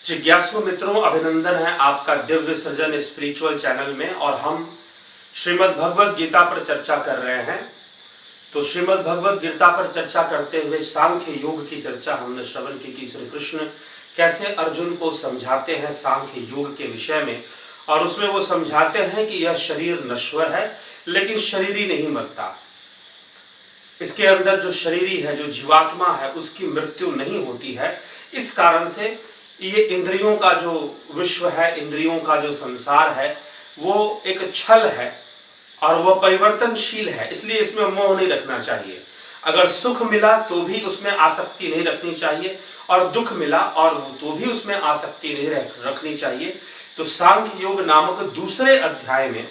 जिज्ञासु मित्रों, अभिनंदन है आपका दिव्य सृजन स्पिरिचुअल चैनल में। और हम श्रीमद् भगवद गीता पर चर्चा कर रहे हैं। तो श्रीमद् भगवद गीता पर चर्चा करते हुए सांख्य योग की चर्चा हमने श्रवण की कि श्री कृष्ण कैसे अर्जुन को समझाते हैं सांख्य योग के विषय में। और उसमें वो समझाते हैं कि यह शरीर नश्वर है, लेकिन शरीर ही नहीं मरता। इसके अंदर जो शरीरी है, जो जीवात्मा है, उसकी मृत्यु नहीं होती है। इस कारण से ये इंद्रियों का जो विश्व है, इंद्रियों का जो संसार है, वो एक छल है और वह परिवर्तनशील है। इसलिए इसमें मोह नहीं रखना चाहिए। अगर सुख मिला तो भी उसमें आसक्ति नहीं रखनी चाहिए, और दुख मिला और तो भी उसमें आसक्ति नहीं रखनी चाहिए। तो सांख्य योग नामक दूसरे अध्याय में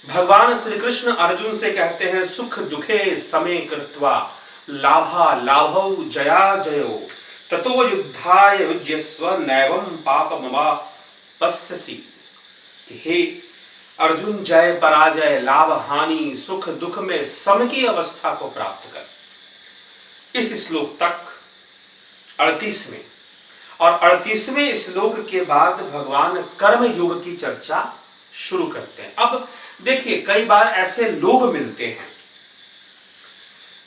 भगवान श्री कृष्ण अर्जुन से कहते हैं, सुख दुखे समे कृत्वा लाभा लाभौ जया जयो ततो युद्धाय युज्यस्व नैवं पापमवाप्स्यसि। हे अर्जुन, जय पराजय, लाभ हानि, सुख दुख में सम की अवस्था को प्राप्त कर। इस श्लोक तक 38वें और 38वें श्लोक के बाद भगवान कर्म योग की चर्चा शुरू करते हैं। अब देखिए, कई बार ऐसे लोग मिलते हैं,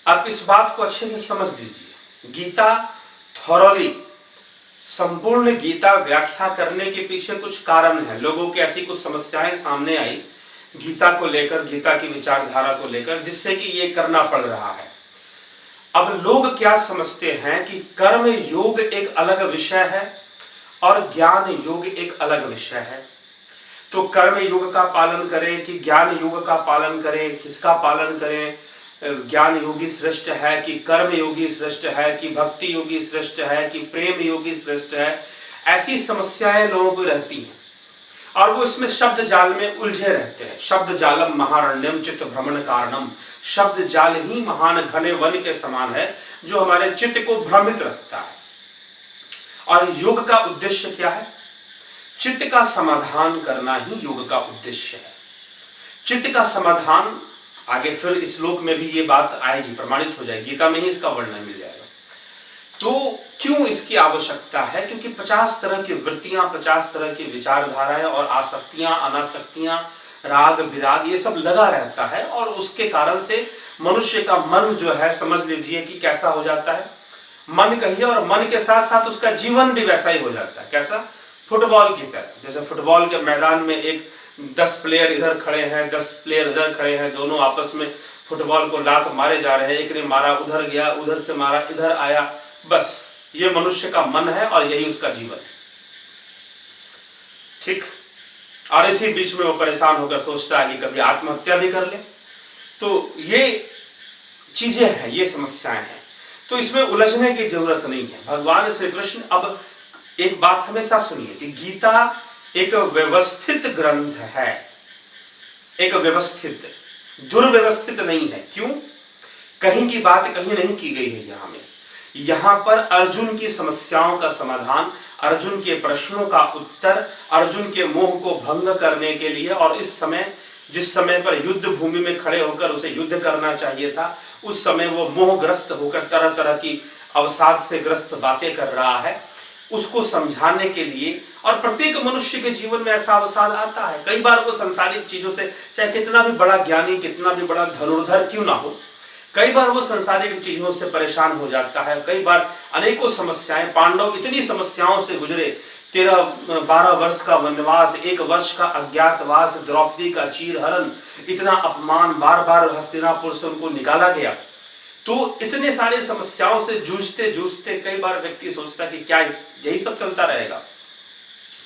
आप इस बात को अच्छे से समझ लीजिए। गीता थॉरली, संपूर्ण गीता व्याख्या करने के पीछे कुछ कारण है। लोगों की ऐसी कुछ समस्याएं सामने आई गीता को लेकर, गीता की विचारधारा को लेकर, जिससे कि ये करना पड़ रहा है। अब लोग क्या समझते हैं कि कर्म योग एक अलग विषय है और ज्ञान योग एक अलग विषय है। तो कर्म योग का पालन करें कि ज्ञान योग का पालन करें, किसका पालन करें? ज्ञान योगी श्रेष्ठ है कि कर्म योगी श्रेष्ठ है कि भक्ति योगी श्रेष्ठ है कि प्रेम योगी श्रेष्ठ है? ऐसी समस्याएं लोगों को रहती हैं और वो इसमें शब्द जाल में उलझे रहते हैं। शब्द जालम महारण्यम चित्त भ्रमण कारणम। शब्द जाल ही महान घने वन के समान है जो हमारे चित्त को भ्रमित रखता है। और योग का उद्देश्य क्या है? चित्त का समाधान करना ही योग का उद्देश्य है। चित्त का समाधान, आगे फिर इस श्लोक में भी ये बात आएगी, प्रमाणित हो जाएगी, गीता में ही इसका वर्णन मिल जाएगा। तो क्यों इसकी आवश्यकता है? क्योंकि 50 तरह की वृत्तियां, 50 तरह की विचारधाराएं और आसक्तियां, अनासक्तियां, राग विराग, ये सब लगा रहता है। और उसके कारण से मनुष्य का मन जो है, समझ लीजिए कि कैसा हो जाता है। मन कहिए, और मन के साथ साथ उसका जीवन भी वैसा ही हो जाता है। कैसा? फुटबॉल की तरह। जैसे फुटबॉल के मैदान में एक 10 प्लेयर इधर खड़े हैं, 10 प्लेयर इधर खड़े हैं, दोनों आपस में फुटबॉल को लात मारे जा रहे हैं। एक ने मारा, उधर गया, उधर से मारा, इधर आया। बस ये मनुष्य का मन है और यही उसका जीवन है। ठीक। और इसी बीच में वो परेशान होकर सोचता है कि कभी आत्महत्या भी कर ले। तो ये चीजें हैं, ये समस्याएं हैं। तो इसमें उलझने की जरूरत नहीं है। भगवान श्री कृष्ण, अब एक बात हमेशा सुनिए कि गीता एक व्यवस्थित ग्रंथ है, एक व्यवस्थित, दुर्व्यवस्थित नहीं है। क्यों? कहीं की बात कहीं नहीं की गई है। यहां पर अर्जुन की समस्याओं का समाधान, अर्जुन के प्रश्नों का उत्तर, अर्जुन के मोह को भंग करने के लिए, और इस समय जिस समय पर युद्ध भूमि में खड़े होकर उसे युद्ध करना चाहिए था, उस समय वो मोहग्रस्त होकर तरह तरह की अवसाद से ग्रस्त बातें कर रहा है, उसको समझाने के लिए। और प्रत्येक मनुष्य के जीवन में ऐसा अवसाद आता है। कई बार वो सांसारिक चीजों से, चाहे कितना भी बड़ा ज्ञानी, कितना भी बड़ा धनुर्धर क्यों ना हो, कई बार वो सांसारिक चीजों से परेशान हो जाता है। कई बार अनेकों समस्याएं, पांडव इतनी समस्याओं से गुजरे, 12 वर्ष का वनवास, 1 वर्ष का अज्ञातवास, द्रौपदी का चीरहरण, इतना अपमान, बार बार हस्तिनापुर से उनको निकाला गया। तो इतने सारे समस्याओं से जूझते जूझते कई बार व्यक्ति सोचता है कि क्या यही सब चलता रहेगा?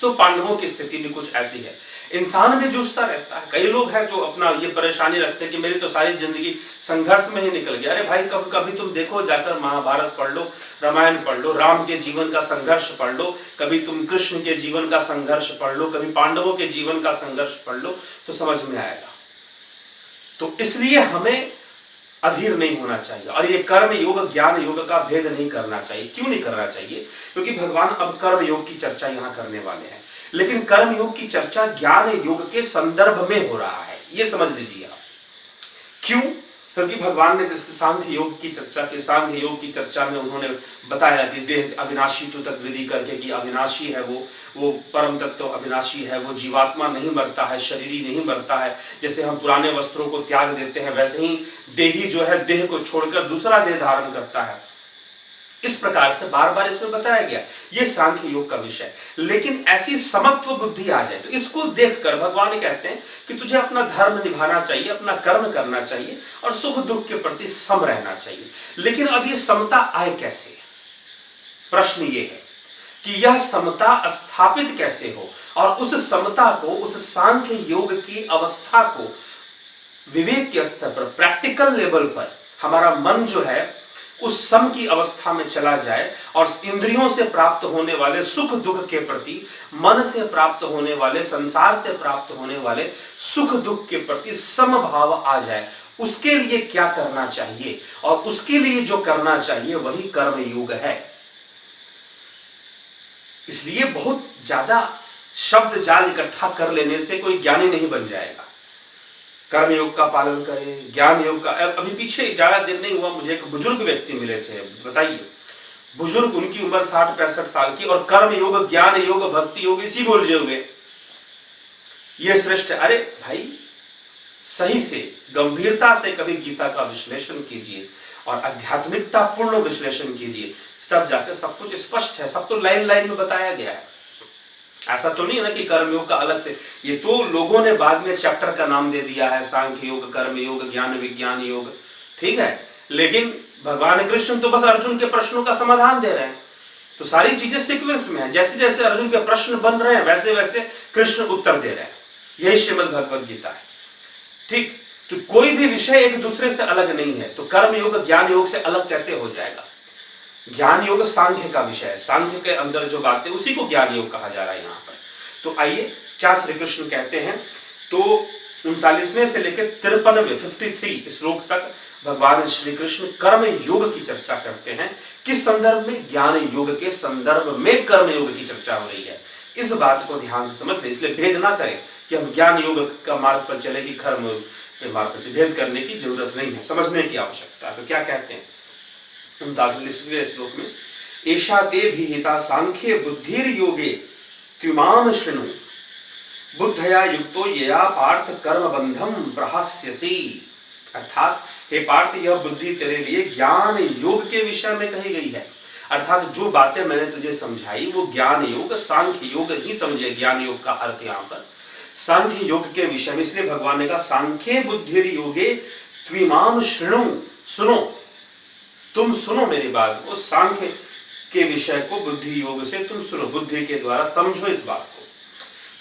तो पांडवों की स्थिति भी कुछ ऐसी है। इंसान भी जूझता रहता है। कई लोग हैं जो अपना ये परेशानी रखते हैं कि मेरी तो सारी जिंदगी संघर्ष में ही निकल गया। अरे भाई, कभी कभी तुम देखो, जाकर महाभारत पढ़ लो, रामायण पढ़ लो, राम के जीवन का संघर्ष पढ़ लो, कभी तुम कृष्ण के जीवन का संघर्ष पढ़ लो, कभी पांडवों के जीवन का संघर्ष पढ़ लो, तो समझ में आएगा। तो इसलिए हमें अधीर नहीं होना चाहिए। और ये कर्म योग ज्ञान योग का भेद नहीं करना चाहिए। क्यों नहीं करना चाहिए? क्योंकि भगवान अब कर्म योग की चर्चा यहां करने वाले हैं, लेकिन कर्म योग की चर्चा ज्ञान योग के संदर्भ में हो रहा है, ये समझ लीजिए आप। क्यों? क्योंकि भगवान ने सांख्य योग की चर्चा की, सांख्य योग की चर्चा में उन्होंने बताया कि देह अविनाशी तो तद्विधि करके कि अविनाशी है वो परम तत्व अविनाशी है, वो जीवात्मा नहीं मरता है, शरीरी नहीं मरता है। जैसे हम पुराने वस्त्रों को त्याग देते हैं वैसे ही देही जो है देह को छोड़कर दूसरा देह धारण करता है। इस प्रकार से बार बार इसमें बताया गया, ये सांख्य योग का विषय। लेकिन ऐसी समत्व बुद्धि आ जाए तो इसको देखकर भगवान कहते हैं कि तुझे अपना धर्म निभाना चाहिए, अपना कर्म करना चाहिए और सुख दुख के प्रति सम रहना चाहिए। लेकिन अब ये समता आए कैसे? प्रश्न ये है कि यह समता स्थापित कैसे हो, और उस समता को, उस सांख्य योग की अवस्था को विवेक के स्तर पर, प्रैक्टिकल लेवल पर हमारा मन जो है उस सम की अवस्था में चला जाए और इंद्रियों से प्राप्त होने वाले सुख दुख के प्रति, मन से प्राप्त होने वाले, संसार से प्राप्त होने वाले सुख दुख के प्रति समभाव आ जाए। उसके लिए क्या करना चाहिए? और उसके लिए जो करना चाहिए वही कर्म योग है। इसलिए बहुत ज्यादा शब्द जाल इकट्ठा कर लेने से कोई ज्ञानी नहीं बन जाएगा। कर्म योग का पालन करें, ज्ञान योग का। अभी पीछे ज्यादा दिन नहीं हुआ मुझे एक बुजुर्ग व्यक्ति मिले थे, बताइए, बुजुर्ग, उनकी उम्र 60-65 साल की, और कर्म योग, ज्ञान योग, भक्ति योग इसी में उलझे हुए। ये श्रेष्ठ। अरे भाई, सही से, गंभीरता से कभी गीता का विश्लेषण कीजिए और आध्यात्मिकता पूर्ण विश्लेषण कीजिए, तब जाकर सब कुछ स्पष्ट है। सब तो लाइन लाइन में बताया गया है। ऐसा तो नहीं है ना कि कर्मयोग का अलग से, ये तो लोगों ने बाद में चैप्टर का नाम दे दिया है, सांख्य योग, कर्म योग, ज्ञान विज्ञान योग, ठीक है। लेकिन भगवान कृष्ण तो बस अर्जुन के प्रश्नों का समाधान दे रहे हैं। तो सारी चीजें सीक्वेंस में है, जैसे जैसे अर्जुन के प्रश्न बन रहे हैं वैसे वैसे कृष्ण उत्तर दे रहे हैं। यही श्रीमद् भगवद गीता है, ठीक। तो कोई भी विषय एक दूसरे से अलग नहीं है, तो कर्म योग ज्ञान योग से अलग कैसे हो जाएगा? ज्ञान योग सांख्य का विषय है, सांख्य के अंदर जो बातें उसी को ज्ञान योग कहा जा रहा है यहाँ पर। तो आइए क्या श्री कृष्ण कहते हैं। तो 39वें से लेकर 53वें 53 श्लोक तक भगवान श्री कृष्ण कर्म योग की चर्चा करते हैं। किस संदर्भ में? ज्ञान योग के संदर्भ में कर्म योग की चर्चा हो रही है। इस बात को ध्यान से समझ लें, इसलिए भेद ना करें कि हम ज्ञान योग का मार्ग पर चले कि कर्म के मार्ग पर। भेद करने की जरूरत नहीं है, समझने की आवश्यकता है। तो क्या कहते हैं 39वें श्लोक में, एषा ते विहिता सांख्ये बुद्धिर योगे त्विमाम शृणु बुद्धया युक्तो यया पार्थ कर्म बंधम प्रहास्यसि। अर्थात हे पार्थ, यह बुद्धि तेरे लिए ज्ञान योग के विषय में कही गई है। अर्थात जो बातें मैंने तुझे समझाई वो ज्ञान योग, सांख्य योग ही समझे। ज्ञान योग का अर्थ यहाँ पर सांख्य योग के विषय में, इसलिए भगवान ने कहा सांख्ये बुद्धिर योगे त्विमाम शृणु, सुनो, तुम सुनो मेरी बात को, सांख्य के विषय को बुद्धि योग से तुम सुनो, बुद्धि के द्वारा समझो इस बात को।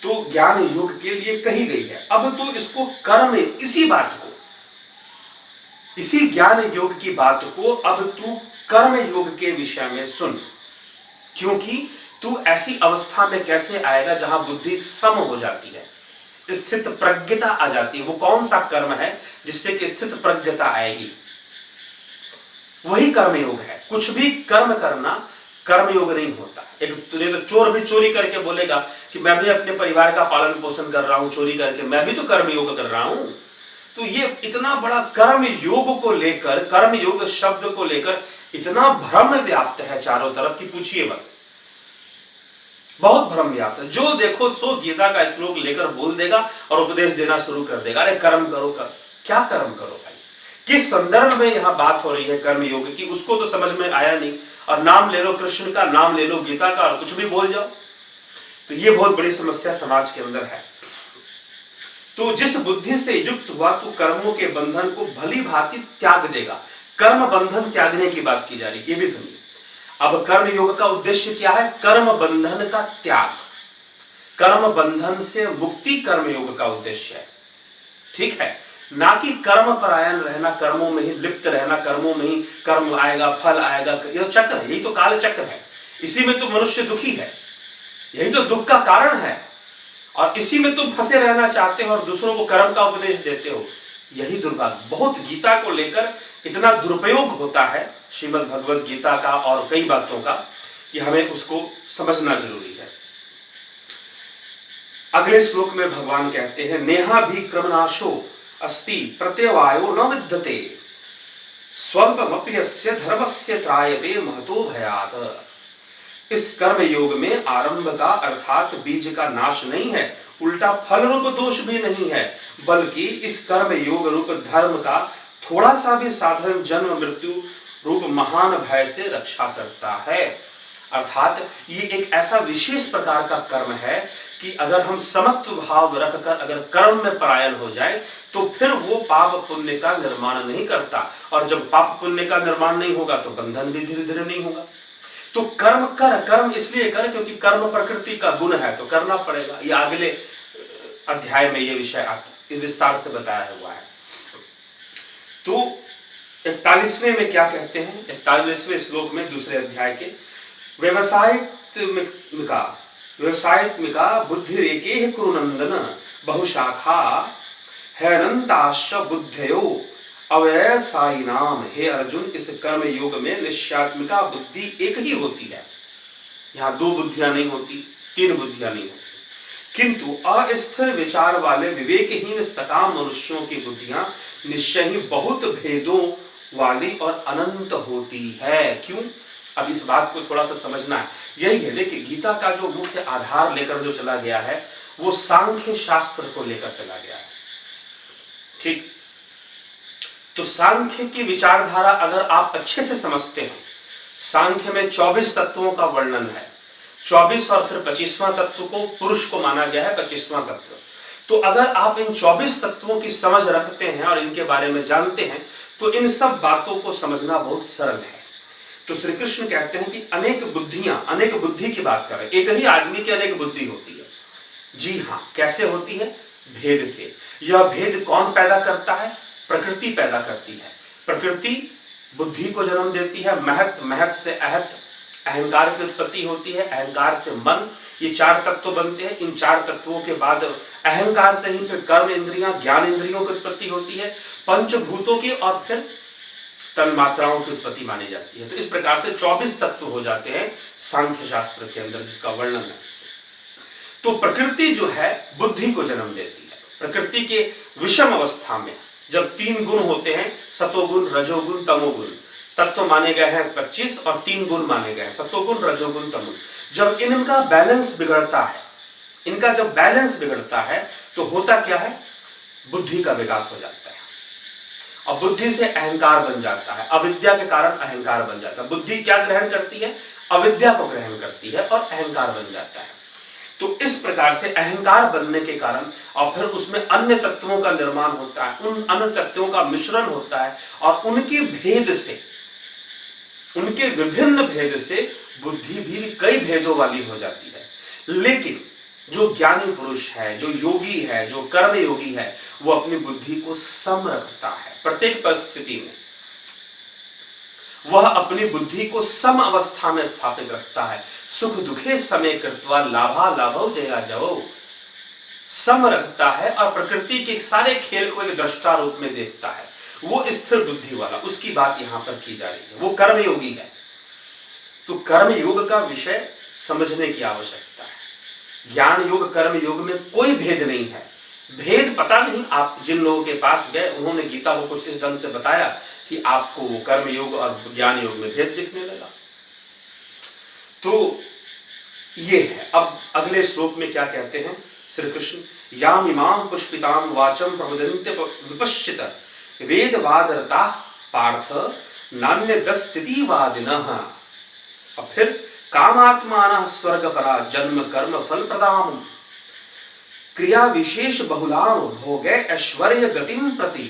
तो ज्ञान योग के लिए कही गई है। अब तो इसको कर्म, इसी बात को, इसी ज्ञान योग की बात को अब तू कर्म योग के विषय में सुन। क्योंकि तू ऐसी अवस्था में कैसे आएगा जहां बुद्धि सम हो जाती है, स्थित प्रज्ञता आ जाती है। वो कौन सा कर्म है जिससे कि स्थित प्रज्ञता आएगी? वही कर्म योग है। कुछ भी कर्म करना कर्म योग नहीं होता। एक तो चोर भी चोरी करके बोलेगा कि मैं भी अपने परिवार का पालन पोषण कर रहा हूं चोरी करके, मैं भी तो कर्म योग कर रहा हूं। तो ये इतना बड़ा कर्म योग को लेकर, कर्म योग शब्द को लेकर इतना भ्रम व्याप्त है चारों तरफ कि पूछिए मत। बहुत भ्रम व्याप्त है। जो देखो सो गीता का श्लोक लेकर बोल देगा और उपदेश देना शुरू कर देगा, अरे कर्म करो। क्या कर्म करो भाई? किस संदर्भ में यहां बात हो रही है कर्म योग की, उसको तो समझ में आया नहीं। और नाम ले लो कृष्ण का, नाम ले लो गीता का और कुछ भी बोल जाओ। तो ये बहुत बड़ी समस्या समाज के अंदर है। तो जिस बुद्धि से युक्त हुआ तो कर्मों के बंधन को भली भांति त्याग देगा। कर्म बंधन त्यागने की बात की जा रही है, ये भी सुनिए। अब कर्म योग का उद्देश्य क्या है? कर्म बंधन का त्याग, कर्म बंधन से मुक्ति कर्म योग का उद्देश्य है, ठीक है। ना कि कर्म परायण रहना, कर्मों में ही लिप्त रहना, कर्मों में ही कर्म आएगा, फल आएगा। यह चक्र है, यही तो काल चक्र है। इसी में तो मनुष्य दुखी है, यही तो दुख का कारण है। और इसी में तुम फंसे रहना चाहते हो और दूसरों को कर्म का उपदेश देते हो, यही दुर्भाग्य। बहुत गीता को लेकर इतना दुरुपयोग होता है श्रीमद् भगवद गीता का और कई बातों का, कि हमें उसको समझना जरूरी है। अगले श्लोक में भगवान कहते हैं, नेहा भी क्रमनाशो अस्ति प्रत्यवायो न विद्यते स्वल्पमप्यस्य धर्मस्य त्रायते महतो भयात्। इस कर्म योग में आरंभ का अर्थात बीज का नाश नहीं है, उल्टा फल रूप दोष भी नहीं है, बल्कि इस कर्म योग रूप धर्म का थोड़ा सा भी साधारण जन्म मृत्यु रूप महान भय से रक्षा करता है। अर्थात ये एक ऐसा विशेष प्रकार का कर्म है कि अगर हम समत्व भाव रखकर अगर कर्म में परायण हो जाए तो फिर वो पाप पुण्य का निर्माण नहीं करता, और जब पाप पुण्य का निर्माण नहीं होगा तो बंधन भी धीरे धीरे नहीं होगा। तो कर्म कर, कर्म इसलिए कर क्योंकि कर्म प्रकृति का गुण है, तो करना पड़ेगा। ये अगले अध्याय में ये विषय आता विस्तार से बताया हुआ है। तो 41वें में क्या कहते हैं, 41वें श्लोक में दूसरे अध्याय के व्यवसायित्मिका बुद्धि रेके कुरुनंदन बहुशाखा हैनंताश्च बुद्धयो अव्यवसायी नाम। हे अर्जुन, इस कर्म योग में निश्चयात्मिका बुद्धि एक ही होती है। यहाँ दो बुद्धियां नहीं होती, तीन बुद्धियां नहीं होती, किंतु अस्थिर विचार वाले विवेकहीन सकाम मनुष्यों की बुद्धियां निश्चय ही बहुत भेदों वाली और अनंत होती है। क्यों? अब इस बात को थोड़ा सा समझना है। यही है, देखिए गीता का जो मुख्य आधार लेकर जो चला गया है वो सांख्य शास्त्र को लेकर चला गया है। ठीक, तो सांख्य की विचारधारा अगर आप अच्छे से समझते हैं, सांख्य में 24 तत्वों का वर्णन है, 24 और फिर 25वां तत्व को पुरुष को माना गया है, 25वां तत्व। तो अगर आप इन 24 तत्वों की समझ रखते हैं और इनके बारे में जानते हैं तो इन सब बातों को समझना बहुत सरल है। तो श्री कृष्ण कहते हैं कि अनेक बुद्धियां, अनेक बुद्धि की बात कर रहे हैं, एक ही आदमी की अनेक बुद्धि होती है। जी हाँ, कैसे होती है? भेद से। यह भेद कौन पैदा करता है? प्रकृति पैदा करती है। प्रकृति बुद्धि को जन्म देती है, महत, महत से अहत, अहंकार की उत्पत्ति होती है, अहंकार से मन, ये चार तत्व बनते हैं। इन चार तत्वों के बाद अहंकार से ही फिर कर्म इंद्रियां, ज्ञान इंद्रियों की उत्पत्ति होती है, पंचभूतों की, और फिर तन्मात्राओं की उत्पत्ति मानी जाती है। तो इस प्रकार से 24 तत्व हो जाते हैं सांख्य शास्त्र के अंदर, जिसका वर्णन है। तो प्रकृति जो है बुद्धि को जन्म देती है। प्रकृति के विषम अवस्था में जब 3 गुण होते हैं, सतोगुण, रजोगुण, तमोगुण, तत्व माने गए हैं 25 और 3 गुण माने गए हैं, सतोगुण, रजोगुण, तमोगुण। जब इनका बैलेंस बिगड़ता है, इनका जब बैलेंस बिगड़ता है तो होता क्या है? बुद्धि का विकास हो जाता है, और बुद्धि से अहंकार बन जाता है। अविद्या के कारण अहंकार बन जाता है। बुद्धि क्या ग्रहण करती है? अविद्या को ग्रहण करती है और अहंकार बन जाता है। तो इस प्रकार से अहंकार बनने के कारण और फिर उसमें अन्य तत्वों का निर्माण होता है, उन अन्य तत्वों का मिश्रण होता है, और उनके भेद से, उनके विभिन्न भेद से बुद्धि भी कई भेदों वाली हो जाती है। लेकिन जो ज्ञानी पुरुष है, जो योगी है, जो कर्म योगी है, वो अपनी बुद्धि को सम रखता है। प्रत्येक परिस्थिति में वह अपनी बुद्धि को सम अवस्था में स्थापित रखता है। सुख दुखे समय कृत्वा लाभा लाभौ जया जयो, सम रखता है और प्रकृति के सारे खेल को एक दृष्टा रूप में देखता है। वो स्थिर बुद्धि वाला, उसकी बात यहां पर की जा रही है, वो कर्म योगी है। तो कर्म योग का विषय समझने की आवश्यकता है। ज्ञान योग, कर्म योग में कोई भेद नहीं है। भेद पता नहीं, आप जिन लोगों के पास गए उन्होंने गीता को कुछ इस ढंग से बताया कि आपको कर्म योग और ज्ञान योग में भेद दिखने लगा। तो ये है। अब अगले श्लोक में क्या कहते हैं श्री कृष्ण? याम इमाम पुष्पिताम वाचम प्रबुदन्ते विपश्चित वेदवादरता पार्थ नान्य दस्तिवादिनः। अब फिर कामात्मानः स्वर्गपरा जन्म कर्म फल प्रदाम क्रिया विशेष बहुलाम भोगे ऐश्वर्य गतिम प्रति।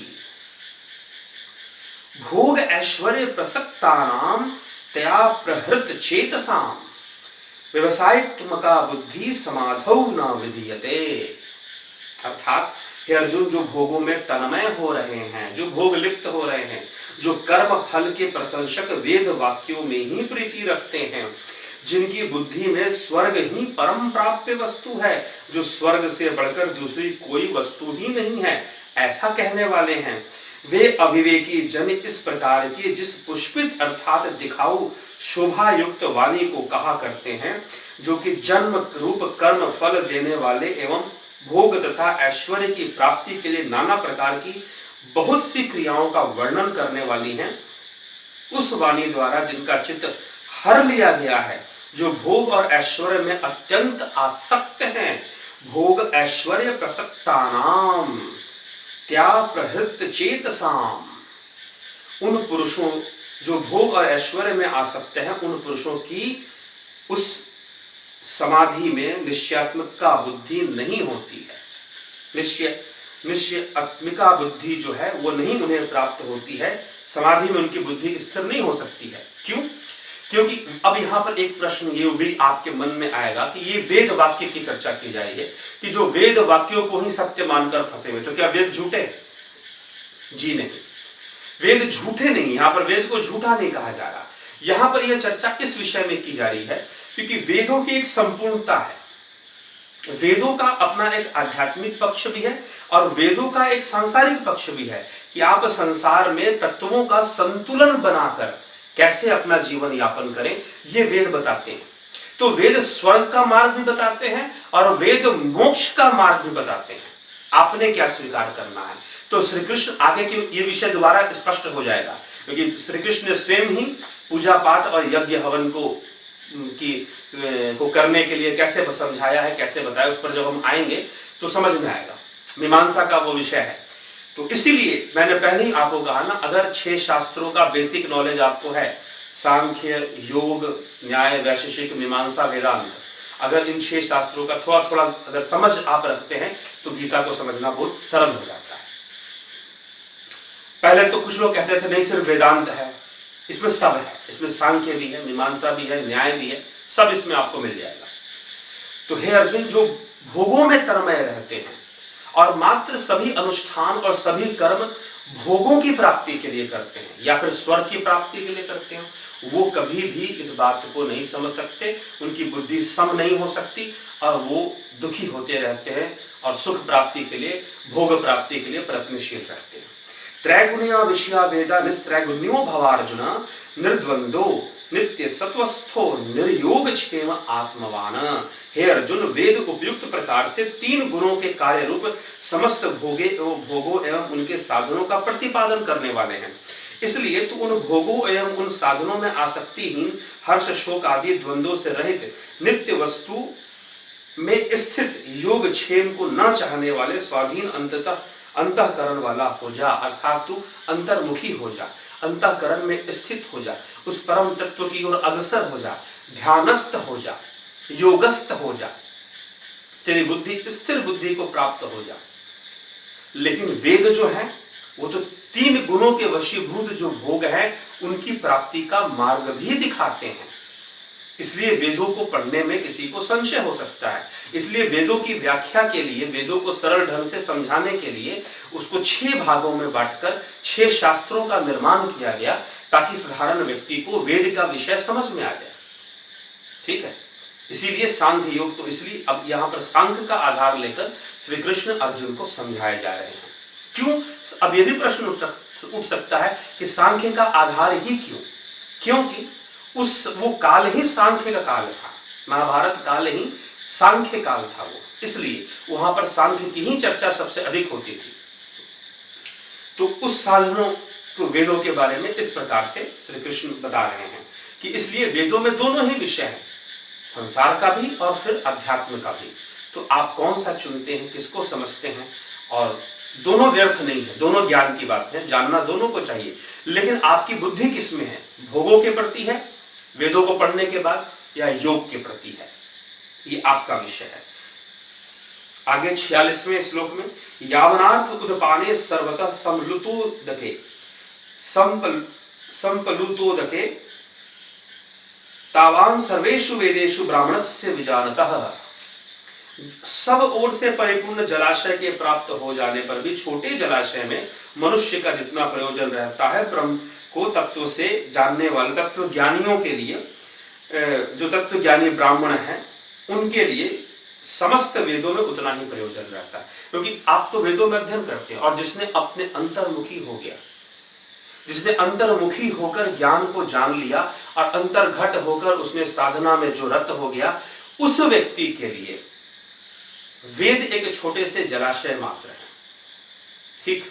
भोग ऐश्वर्य प्रसक्तानाम तया प्रहृत चेतसाम व्यवसायित्मका बुद्धि समाधौ न विधीयते। अर्थात हे अर्जुन, जो भोगों में तन्मय हो रहे हैं, जो भोग लिप्त हो रहे हैं, जो कर्म फल के प्रशंसक वेद वाक्यों में ही प्रीति रखते हैं, जिनकी बुद्धि में स्वर्ग ही परम प्राप्य वस्तु है, जो स्वर्ग से बढ़कर दूसरी कोई वस्तु ही नहीं है, ऐसा कहने वाले हैं, वे अविवेकी जन इस प्रकार के जिस पुष्पित अर्थात दिखाऊ शोभा युक्त वाणी को कहा करते हैं, जो कि जन्म रूप कर्म फल देने वाले एवं भोग तथा ऐश्वर्य की प्राप्ति के लिए नाना प्रकार की बहुत सी क्रियाओं का वर्णन करने वाली हैं, उस वाणी द्वारा जिनका चित्त हर लिया गया है, जो भोग और ऐश्वर्य में अत्यंत आसक्त हैं। भोग ऐश्वर्य प्रसक्तानाम त्या प्रहृत चेतसाम, उन पुरुषों जो भोग और ऐश्वर्य में आसक्त हैं, उन पुरुषों की उस समाधि में निश्चयात्मिका बुद्धि नहीं होती है। निश्चयात्मिका बुद्धि जो है वो नहीं उन्हें प्राप्त होती है। समाधि में उनकी बुद्धि स्थिर नहीं हो सकती है। क्यों? क्योंकि अब यहाँ पर एक प्रश्न ये भी आपके मन में आएगा कि ये वेद वाक्य की चर्चा की जा रही है कि जो वेद वाक्यों को ही सत्य मानकर फंसे हुए, तो क्या वेद झूठे? जी नहीं, वेद झूठे नहीं। यहाँ पर वेद को झूठा नहीं कहा जा रहा। यहाँ पर यह चर्चा इस विषय में की जा रही है क्योंकि वेदों की एक संपूर्णता है। वेदों का अपना एक आध्यात्मिक पक्ष भी है और वेदों का एक सांसारिक पक्ष भी है कि आप संसार में तत्वों का संतुलन बनाकर कैसे अपना जीवन यापन करें, ये वेद बताते हैं। तो वेद स्वर्ग का मार्ग भी बताते हैं और वेद मोक्ष का मार्ग भी बताते हैं। आपने क्या स्वीकार करना है? तो श्री कृष्ण आगे के ये विषय दोबारा स्पष्ट हो जाएगा क्योंकि श्री कृष्ण ने स्वयं ही पूजा पाठ और यज्ञ हवन को करने के लिए कैसे समझाया है, कैसे बताया, उस पर जब हम आएंगे तो समझ में आएगा। मीमांसा का वो विषय है। तो इसीलिए मैंने पहले ही आपको कहा ना, अगर 6 शास्त्रों का बेसिक नॉलेज आपको है, सांख्य, योग, न्याय, वैशेषिक, मीमांसा, वेदांत, अगर इन 6 शास्त्रों का थोड़ा थोड़ा अगर समझ आप रखते हैं तो गीता को समझना बहुत सरल हो जाता है। पहले तो कुछ लोग कहते थे नहीं सिर्फ वेदांत है, इसमें सब है, इसमें सांख्य भी है, मीमांसा भी है, न्याय भी है, सब इसमें आपको मिल जाएगा। तो हे अर्जुन, जो भोगों में तन्मय रहते हैं और मात्र सभी अनुष्ठान और सभी कर्म भोगों की प्राप्ति के लिए करते हैं या फिर स्वर्ग की प्राप्ति के लिए करते हैं, वो कभी भी इस बात को नहीं समझ सकते, उनकी बुद्धि सम नहीं हो सकती और वो दुखी होते रहते हैं और सुख प्राप्ति के लिए, भोग प्राप्ति के लिए प्रयत्नशील रहते हैं। त्रैगुण्या विषया वेदा निस्त्रैगुण्यो भवार्जुन निर्द्वंदो नित्य सत्वस्थो निर्योग क्षेम आत्मवान। हे अर्जुन, वेद उपयुक्त प्रकार से 3 गुणों के कार्य रूप समस्त भोगों एवं उनके साधनों का प्रतिपादन करने वाले हैं। इसलिए तू उन भोगों एवं उन साधनों में आसक्तिहीन, हर्ष शोक आदि द्वंद्वों से रहित, नित्य वस्तु में स्थित, योग क्षेम को न चाहने वाले, स्वाधीन अंतःकरण वाला हो जा। अर्थात तू अंतर्मुखी हो जा, अंतःकरण में स्थित हो जा, उस परम तत्व की ओर अग्रसर हो जा, ध्यानस्थ हो जा, योगस्थ हो जा, तेरी बुद्धि स्थिर बुद्धि को प्राप्त हो जा। लेकिन वेद जो है वो तो 3 गुणों के वशीभूत जो भोग है उनकी प्राप्ति का मार्ग भी दिखाते हैं। इसलिए वेदों को पढ़ने में किसी को संशय हो सकता है। इसलिए वेदों की व्याख्या के लिए, वेदों को सरल ढंग से समझाने के लिए उसको 6 भागों में बांटकर 6 शास्त्रों का निर्माण किया गया ताकि साधारण व्यक्ति को वेद का विषय समझ में आ जाए। ठीक है, इसीलिए सांख्य योग, तो इसलिए अब यहाँ पर सांख्य का आधार लेकर श्री कृष्ण अर्जुन को समझाए जा रहे हैं। क्यों? अब यह भी प्रश्न उठ सकता है कि सांख्य का आधार ही क्यों? क्योंकि वो काल ही सांख्य का काल था, महाभारत काल ही सांख्य काल था वो, इसलिए वहां पर सांख्य की ही चर्चा सबसे अधिक होती थी। तो उस साधनों को वेदों के बारे में इस प्रकार से श्री कृष्ण बता रहे हैं कि इसलिए वेदों में दोनों ही विषय हैं, संसार का भी और फिर अध्यात्म का भी। तो आप कौन सा चुनते हैं, किसको समझते हैं? और दोनों व्यर्थ नहीं है, दोनों ज्ञान की बात है, जानना दोनों को चाहिए, लेकिन आपकी बुद्धि किस में है? भोगों के प्रति है वेदों को पढ़ने के बाद, या योग के प्रति है? ये आपका विषय है। आगे 46वें श्लोक में, यावनार्थ उदपाने सर्वतः संप्लुतोदके संप्लुतोदके तावान सर्वेषु वेदेषु ब्राह्मणस्य विजानतः। सब ओर से परिपूर्ण जलाशय के प्राप्त हो जाने पर भी छोटे जलाशय में मनुष्य का जितना प्रयोजन रहता है, ब्रह्म को तत्व से जानने वाले तत्व ज्ञानियों के लिए, जो तत्व ज्ञानी ब्राह्मण हैं उनके लिए समस्त वेदों में उतना ही प्रयोजन रहता है। क्योंकि आप तो वेदों में अध्ययन करते हैं, और जिसने अपने अंतर्मुखी हो गया, जिसने अंतर्मुखी होकर ज्ञान को जान लिया और अंतर्घट होकर उसने साधना में जो रत हो गया, उस व्यक्ति के लिए वेद एक छोटे से जलाशय मात्र है। ठीक,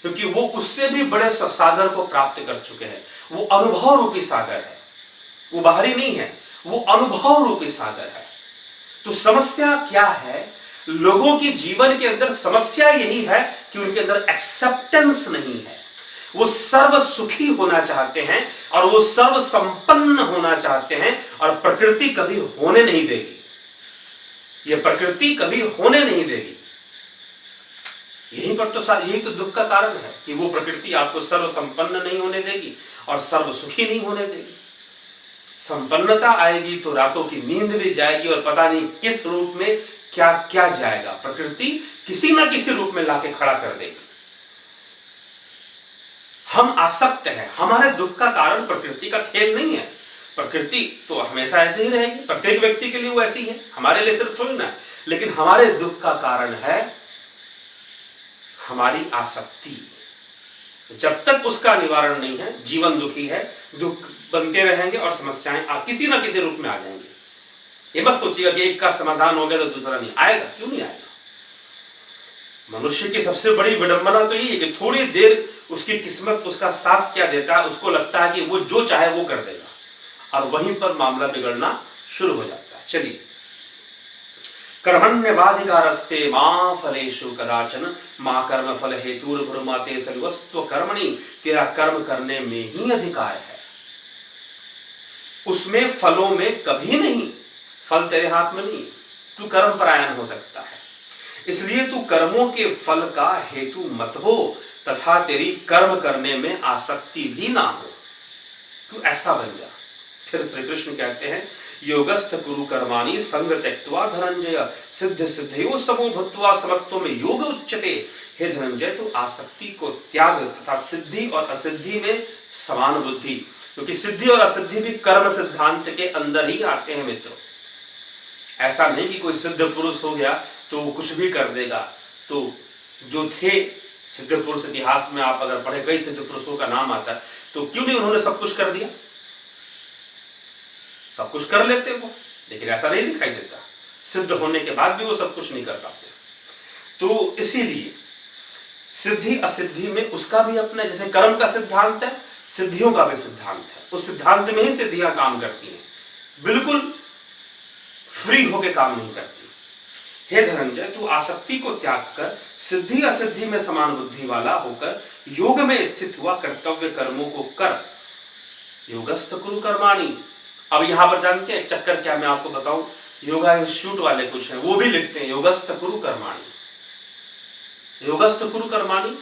क्योंकि वो उससे भी बड़े सागर को प्राप्त कर चुके हैं। वो अनुभव रूपी सागर है, वो बाहरी नहीं है, वो अनुभव रूपी सागर है। तो समस्या क्या है? लोगों की जीवन के अंदर समस्या यही है कि उनके अंदर एक्सेप्टेंस नहीं है। वो सर्व सुखी होना चाहते हैं और वो सर्व संपन्न होना चाहते हैं, और प्रकृति कभी होने नहीं देगी। ये प्रकृति कभी होने नहीं देगी। यहीं पर तो यही तो दुख का कारण है कि वो प्रकृति आपको सर्व संपन्न नहीं होने देगी और सर्व सुखी नहीं होने देगी। संपन्नता आएगी तो रातों की नींद भी जाएगी और पता नहीं किस रूप में क्या क्या जाएगा। प्रकृति किसी ना किसी रूप में लाके खड़ा कर देगी। हम आसक्त हैं। हमारे दुख का कारण प्रकृति का खेल नहीं है। प्रकृति तो हमेशा ऐसे ही रहेगी, प्रत्येक व्यक्ति के लिए वो ऐसी है, हमारे लिए सिर्फ थोड़ी ना। लेकिन हमारे दुख का कारण है हमारी आसक्ति। जब तक उसका निवारण नहीं है, जीवन दुखी है, दुख बनते रहेंगे और समस्याएं किसी ना किसी रूप में आ जाएंगी। ये मत सोचिएगा कि एक का समाधान हो गया तो दूसरा नहीं आएगा। क्यों नहीं आएगा? मनुष्य की सबसे बड़ी विडंबना तो यही है कि थोड़ी देर उसकी किस्मत उसका साथ क्या देता है, उसको लगता है कि वो जो चाहे वो कर देगा, और वहीं पर मामला बिगड़ना शुरू हो जाता है। चलिए, कर्मण्यवाधिकारस्ते मां फलेषु कदाचन मां कर्म फल हेतुर्भुर्माते सर्वस्व कर्मणि। तेरा कर्म करने में ही अधिकार है, उसमें फलों में कभी नहीं। फल तेरे हाथ में नहीं, तू कर्म परायण हो सकता है। इसलिए तू कर्मों के फल का हेतु मत हो तथा तेरी कर्म करने में आसक्ति भी ना हो। तू ऐसा बन जा। फिर श्री कृष्ण कहते हैं, योगस्थ कुरु कर्माणि संग त्यक्त्वा धनंजय सिद्ध सिद्धयो समो भूत्वा समत्व में योग उच्यते। हे धनंजय, तू आसक्ति को त्याग तथा सिद्धि और असिद्धि में समान बुद्धि, क्योंकि सिद्धि और असिद्धि भी कर्म सिद्धांत के अंदर ही आते हैं मित्रों। ऐसा नहीं कि कोई सिद्ध पुरुष हो गया तो वो कुछ भी कर देगा। तो जो थे सिद्ध पुरुष, इतिहास में आप अगर पढ़े, कई सिद्ध पुरुषों का नाम आता है, तो क्यों नहीं उन्होंने सब कुछ कर दिया? सब कुछ कर लेते वो, लेकिन ऐसा नहीं दिखाई देता। सिद्ध होने के बाद भी वो सब कुछ नहीं कर पाते। तो इसीलिए सिद्धि असिद्धि में उसका भी अपना, जैसे कर्म का सिद्धांत है, सिद्धियों का भी सिद्धांत है। उस सिद्धांत में ही सिद्धियां काम करती हैं, बिल्कुल फ्री होके काम नहीं करती। हे धनंजय, तू आसक्ति को त्याग कर सिद्धि असिद्धि में समान बुद्धि वाला होकर योग में स्थित हुआ कर्तव्य कर्मों को कर। योगस्थ कुरु कर्माणि। अब यहां पर जानते हैं चक्कर क्या, मैं आपको बताऊं। योगा इंस्टीट्यूट वाले कुछ हैं, वो भी लिखते हैं योगस्थ कुरु कर्माणि। योगस्थ कुरु कर्माणि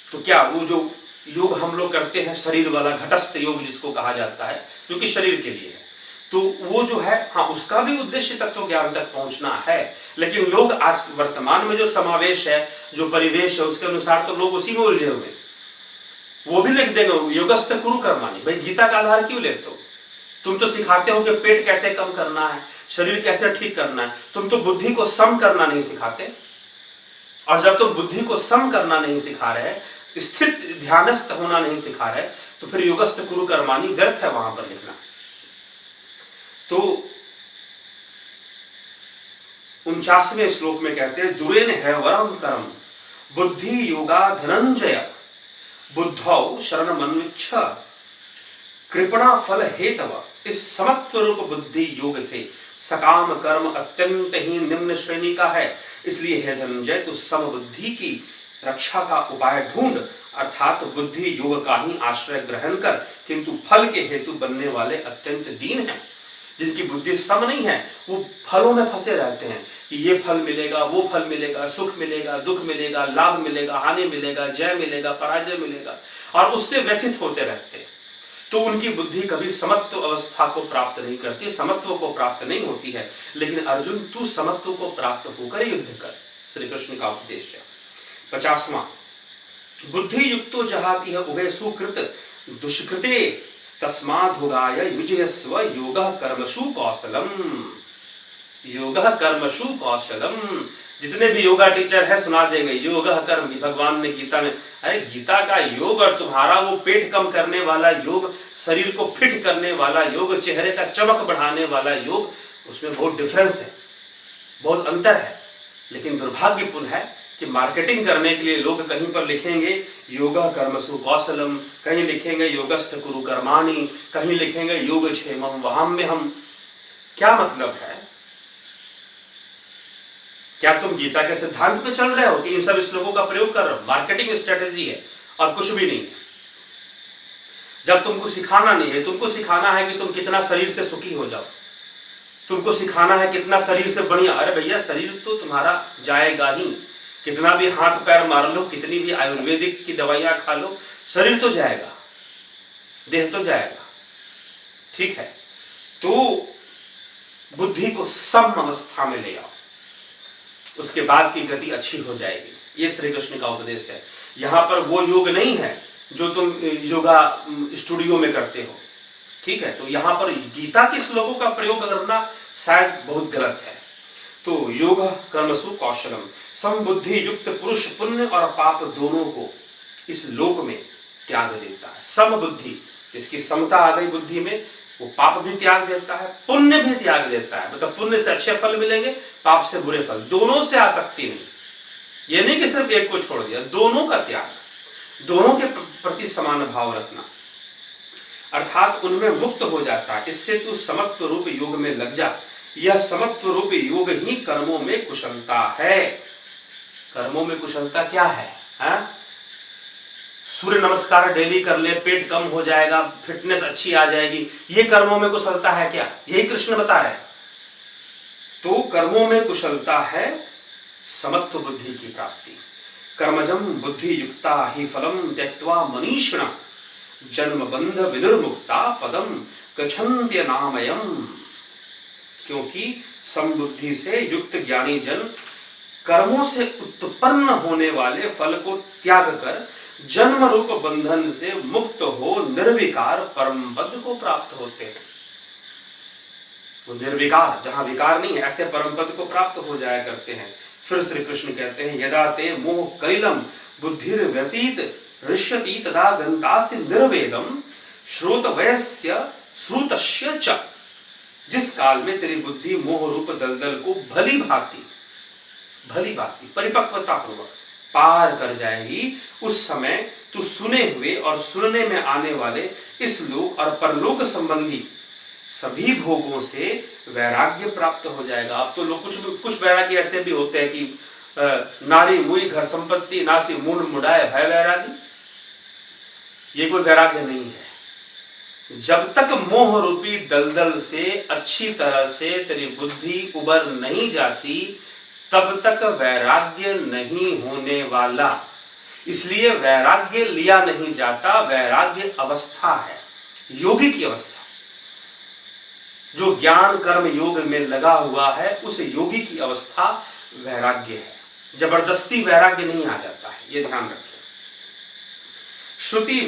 तो क्या, वो जो योग हम लोग करते हैं शरीर वाला, घटस्थ योग जिसको कहा जाता है, जो कि शरीर के लिए है, तो वो जो है, हाँ, उसका भी उद्देश्य तत्व ज्ञान तक पहुंचना है। लेकिन लोग आज वर्तमान में जो समावेश है, जो परिवेश है, उसके अनुसार तो लोग उसी में उलझे हुए। वो भी लिख देंगे योगस्थ कुरु कर्माणि। भाई गीता का आधार क्यों लेते हो? तुम तो सिखाते हो कि पेट कैसे कम करना है, शरीर कैसे ठीक करना है, तुम तो बुद्धि को सम करना नहीं सिखाते। और जब तुम बुद्धि को सम करना नहीं सिखा रहे, स्थित ध्यानस्थ होना नहीं सिखा रहे, तो फिर योगस्थ कुरु कर्माणि व्यर्थ है वहां पर लिखना। तो 49वें श्लोक में कहते हैं, दुरेन है वरम कर्म बुद्धि योगा धनंजय बुद्धौ शरणमन्विच्छ कृपणा फल हेतव। इस समत्व रूप बुद्धि योग से सकाम कर्म अत्यंत ही निम्न श्रेणी का है। इसलिए हे धनंजय, तू सम बुद्धि की रक्षा का उपाय ढूंढ, अर्थात बुद्धि योग का ही आश्रय ग्रहण कर, किंतु फल के हेतु बनने वाले अत्यंत दीन हैं। जिनकी बुद्धि सम नहीं है, वो फलों में फंसे रहते हैं कि ये फल मिलेगा, वो फल मिलेगा, सुख मिलेगा, दुख मिलेगा, लाभ मिलेगा, हानि मिलेगा, जय मिलेगा, पराजय मिलेगा, और उससे व्यथित होते रहते हैं। तो उनकी बुद्धि कभी समत्व अवस्था को प्राप्त नहीं करती, समत्व को प्राप्त नहीं होती है। लेकिन अर्जुन, तू समत्व को प्राप्त होकर युद्ध कर। श्री कृष्ण का उपदेश है। 50वां, बुद्धि युक्तो जहाति है उभय सुकृत दुष्कृते तस्माद् युजयस्व योगः कर्मसु कौशलम। योगः कर्मसु कौशलम। जितने भी योगा टीचर है सुना देंगे योगः कर्म। भगवान ने गीता में, अरे गीता का योग और तुम्हारा वो पेट कम करने वाला योग, शरीर को फिट करने वाला योग, चेहरे का चमक बढ़ाने वाला योग, उसमें बहुत डिफरेंस है, बहुत अंतर है। लेकिन दुर्भाग्यपूर्ण है कि मार्केटिंग करने के लिए लोग कहीं पर लिखेंगे योगा कर्मसु कौशलम, कहीं लिखेंगे योगस्थ कुरु कर्माणि, कहीं लिखेंगे योग क्षेमम वहाम्यहम्। क्या मतलब है? क्या तुम गीता के सिद्धांत पे चल रहे हो कि इन सब श्लोकों का प्रयोग कर रहे हो? मार्केटिंग स्ट्रेटेजी है और कुछ भी नहीं है। जब तुमको सिखाना नहीं है, तुमको सिखाना है कि तुम कितना शरीर से सुखी हो जाओ, तुमको सिखाना है कितना शरीर से बढ़िया। अरे भैया, शरीर तो तुम्हारा जाएगा ही, कितना भी हाथ पैर मार लो, कितनी भी आयुर्वेदिक की दवाइयां खा लो, शरीर तो जाएगा, देह तो जाएगा। ठीक है, तो बुद्धि को सम अवस्था में ले आओ, उसके बाद की गति अच्छी हो जाएगी। ये श्री कृष्ण का उपदेश है। यहां पर वो योग नहीं है जो तुम योगा स्टूडियो में करते हो। ठीक है, तो यहां पर गीता के श्लोकों का प्रयोग करना शायद बहुत गलत है। तो योग कर्मसु कौशलम, समबुद्धि युक्त पुरुष पुण्य और पाप दोनों को इस लोक में त्याग देता है। समबुद्धि, इसकी समता आ गई बुद्धि में, वो पाप भी त्याग देता है, पुण्य भी त्याग देता है। मतलब पुण्य से अच्छे फल मिलेंगे, पाप से बुरे फल, दोनों से आसक्ति नहीं। ये नहीं कि सिर्फ एक को छोड़ दिया, दोनों का त्याग, दोनों के प्रति समान भाव रखना, अर्थात उनमें मुक्त हो जाता है। इससे तू समत्व रूप योग में लग जा। यह समत्व रूप योग ही कर्मों में कुशलता है। कर्मों में कुशलता क्या है? सूर्य नमस्कार डेली कर ले, पेट कम हो जाएगा, फिटनेस अच्छी आ जाएगी, ये कर्मों में कुशलता है क्या? यही कृष्ण बता रहे हैं। तो कर्मों में कुशलता है समत्व बुद्धि की प्राप्ति। कर्मजम बुद्धि युक्ता ही फलम त्यक्त्वा मनीषिणः जन्म बंध विनिर्मुक्ता पदम गच्छन्त्य नामयम्। क्योंकि समबुद्धि से युक्त ज्ञानी जन कर्मों से उत्पन्न होने वाले फल को त्याग कर जन्म रूप बंधन से मुक्त हो निर्विकार परम पद को प्राप्त होते हैं। वो निर्विकार, जहां विकार नहीं है, ऐसे परम पद को प्राप्त हो जाया करते हैं। फिर श्री कृष्ण कहते हैं यदा ते मोह कलिलम बुद्धिर व्यतीत ऋष्यति तदा गंतासि निर्वेदम श्रोत वयस्य श्रुतस्य च। जिस काल में तेरी बुद्धि मोह रूप दलदल को भली भांति परिपक्वता पूर्वक पार कर जाएगी, उस समय तू सुने हुए और सुनने में आने वाले इस लोक और परलोक संबंधी सभी भोगों से वैराग्य प्राप्त हो जाएगा। अब तो लोग कुछ वैराग्य ऐसे भी होते हैं कि नारी मुई घर संपत्ति नासी मुंड मुड़ाए भय वैरागी। ये कोई वैराग्य नहीं है। जब तक मोह रूपी दलदल से अच्छी तरह से तेरी बुद्धि उबर नहीं जाती, तब तक वैराग्य नहीं होने वाला। इसलिए वैराग्य लिया नहीं जाता, वैराग्य अवस्था है, योगी की अवस्था। जो ज्ञान कर्म योग में लगा हुआ है, उस योगी की अवस्था वैराग्य है। जबरदस्ती वैराग्य नहीं आ जाता है, ये ध्यान रखें। श्रुति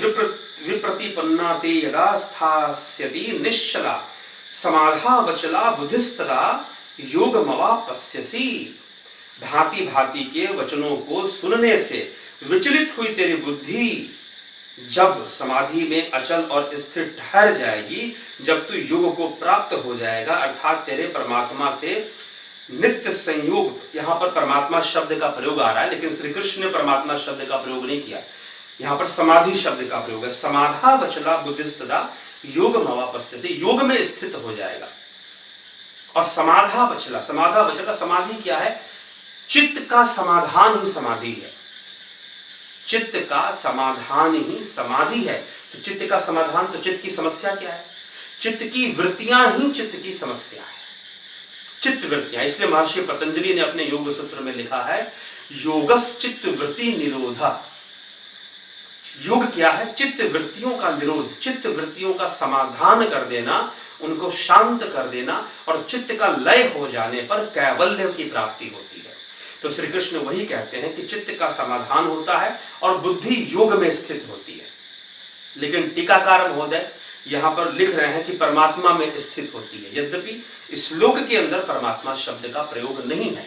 विप्रतिपन्ना ते यदा स्थास्यति निश्चला समाधा वचला बुद्धिस्तदा योगमवापस्यसि। भांति भांति के वचनों को सुनने से विचलित हुई तेरी बुद्धि जब समाधि में अचल और स्थिर ठहर जाएगी, जब तू योग को प्राप्त हो जाएगा, अर्थात तेरे परमात्मा से नित्य संयोग। यहां पर परमात्मा शब्द का प्रयोग आ रहा है, लेकिन श्री कृष्ण ने परमात्मा शब्द का प्रयोग नहीं किया, यहां पर समाधि शब्द का प्रयोग है। समाधा वचला बुद्धिस्तदा योगमवापस्यसि, योग में स्थित हो जाएगा। और समाधा वचला, समाधि क्या है? चित्त का समाधान ही समाधि है। चित्त का समाधान ही समाधि है। तो चित्त का समाधान, तो चित्त की समस्या क्या है? चित्त की वृत्तियां ही चित्त की समस्या है, चित्त वृत्तियां। इसलिए महर्षि पतंजलि ने अपने योग सूत्र में लिखा है योगस चित्त वृत्ति निरोधा। योग क्या है? चित्त वृत्तियों का निरोध, चित्त वृत्तियों का समाधान कर देना, उनको शांत कर देना, और चित्त का लय हो जाने पर कैवल्य की प्राप्ति होती है। तो श्री कृष्ण वही कहते हैं कि चित्त का समाधान होता है और बुद्धि योग में स्थित होती है। लेकिन टीकाकार महोदय यहां पर लिख रहे हैं कि परमात्मा में स्थित होती है। यद्यपि इस श्लोक के अंदर परमात्मा शब्द का प्रयोग नहीं है,